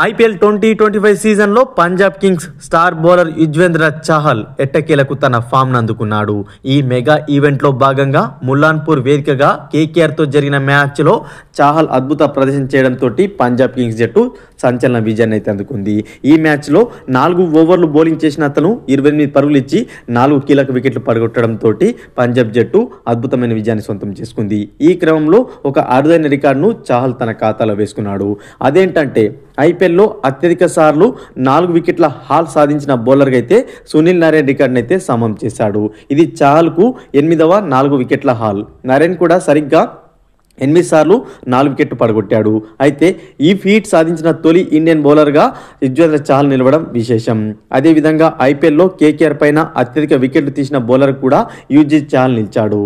IPL 2025 సీజన్లో Punjab Kings star bowler Yuzvendra Chahal ఎట్టకేలకు తన ఫామ్ నందుకున్నాడు. ఈ మెగా ఈవెంట్లో భాగంగా ముల్లాన్పూర్ వేదికగా కేకేఆర్తో జరిగిన మ్యాచ్లో చాహల్ అద్భుత ప్రదర్శన చేయడంతో పంజాబ్ కింగ్స్ జట్టు సంచలన విజయాన్ని అయితే అందుకుంది. ఈ మ్యాచ్లో 4 ఓవర్లు బౌలింగ్ చేసిన అతను 28 పరుగులు ఇచ్చి 4 కీలక వికెట్లు పడగొట్టడంతో పంజాబ్ జట్టు అద్భుతమైన విజయాన్ని సొంతం చేసుకుంది. ఈ క్రమంలో ఒక అరుదైన రికార్డును చాహల్ తన ఖాతాలో వేసుకున్నాడు. అదేంటంటే ఐపీఎల్లో అత్యధిక సార్లు 4 వికెట్ల హాల్ సాధించిన బౌలర్గా అయితే సునీల్ నారాయణ్ రికార్డును అయితే సమం చేశాడు. ఇది చాహల్కు 8వ 4 వికెట్ల హాల్. నారాయణ్ కూడా సరిగ్గా 8 సార్లు 4 వికెట్లు పడగొట్టాడు. అయితే ఈ ఫీట్ సాధించిన తొలి ఇండియన్ బౌలర్గా యుజ్వేంద్ర చాహల్ నిలవడం విశేషం. అదేవిధంగా ఐపీఎల్లో కేకేఆర్ పైన అత్యధిక వికెట్లు తీసిన బౌలర్ కూడా యుజ్వేంద్ర చాహల్ నిలిచాడు.